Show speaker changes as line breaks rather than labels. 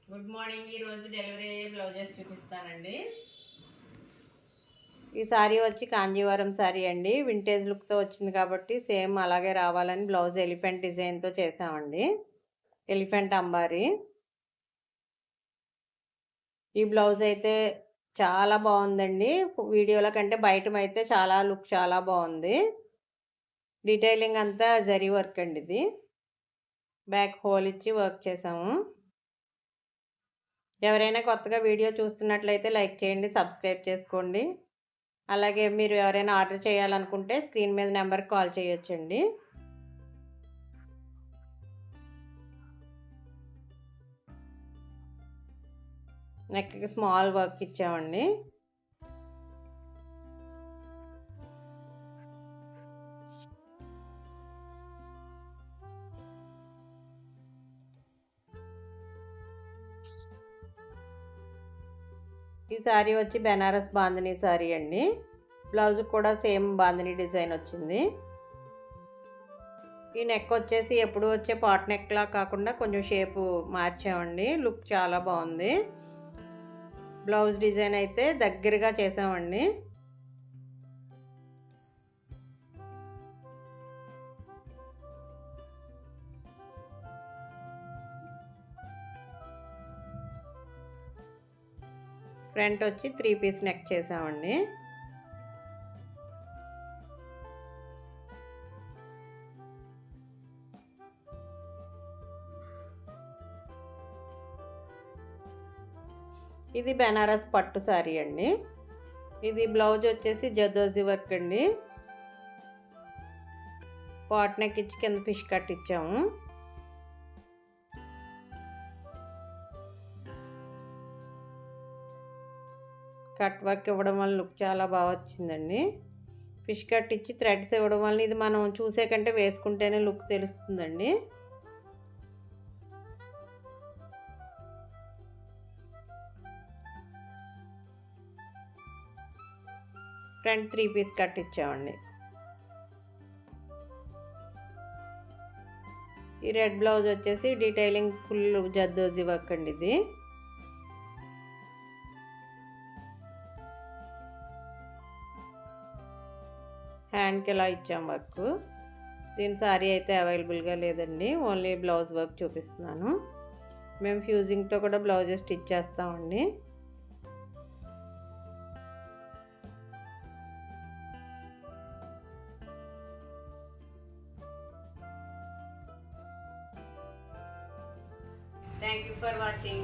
Good morning. ఈరోజు delivery అయ్యే blouses చూపిస్తానండి. ఈ శారీ వచ్చి కాంజీవరం శారీ అండి. వింటేజ్ లుక్తో వచ్చింది కాబట్టి సేమ్ అలాగే రావాలని బ్లౌజ్ ఎలిఫెంట్ డిజైన్తో చేసామండి. ఎలిఫెంట్ అంబారీ. ఈ బ్లౌజ్ అయితే చాలా బాగుందండి. వీడియోల కంటే బయటమైతే లుక్ చాలా బాగుంది. డీటెయిలింగ్ అంతా జరీ వర్క్ అండి. ఇది బ్యాక్ హోల్ ఇచ్చి వర్క్ చేసాము. ఎవరైనా కొత్తగా వీడియో చూస్తున్నట్లయితే లైక్ చేయండి, సబ్స్క్రైబ్ చేసుకోండి. అలాగే మీరు ఎవరైనా ఆర్డర్ చేయాలనుకుంటే స్క్రీన్ మీద నెంబర్కి కాల్ చేయొచ్చండి. నెక్కి స్మాల్ వర్క్ ఇచ్చామండి. ఈ శారీ వచ్చి బెనారస్ బాందినీ శారీ అండి. బ్లౌజ్ కూడా సేమ్ బాందినీ డిజైన్ వచ్చింది. ఈ నెక్ వచ్చేసి ఎప్పుడు వచ్చే పాట్ నెక్లా కాకుండా కొంచెం షేపు మార్చామండి. లుక్ చాలా బాగుంది. బ్లౌజ్ డిజైన్ అయితే దగ్గరగా చేసామండి. ఫ్రంట్ వచ్చి 3 పీస్ నెక్ చేసామండి. ఇది బెనారస్ పట్టు శారీ అండి. ఇది బ్లౌజ్ వచ్చేసి జదోజీ వర్క్ అండి. పాట్ నెక్ ఇచ్చి కింద ఫిష్ కట్ ఇచ్చాము. కట్ వర్క్ ఇవ్వడం వల్ల లుక్ చాలా బాగా వచ్చిందండి. ఫిష్ కట్ ఇచ్చి థ్రెడ్స్ ఇవ్వడం వల్ల ఇది మనం చూసే కంటే వేసుకుంటేనే లుక్ తెలుస్తుందండి. ఫ్రంట్ 3 పీస్ కట్ ఇచ్చామండి. ఈ రెడ్ బ్లౌజ్ వచ్చేసి డీటెయిలింగ్ ఫుల్ జద్దోజీ వర్క్ అండి. ఇది హ్యాండ్కి ఇలా ఇచ్చాం వర్క్. దీని శారీ అయితే అవైలబుల్గా లేదండి. ఓన్లీ బ్లౌజ్ వర్క్ చూపిస్తున్నాను. మేము ఫ్యూజింగ్తో కూడా బ్లౌజెస్ స్టిచ్ చేస్తామండి. Thank you for watching.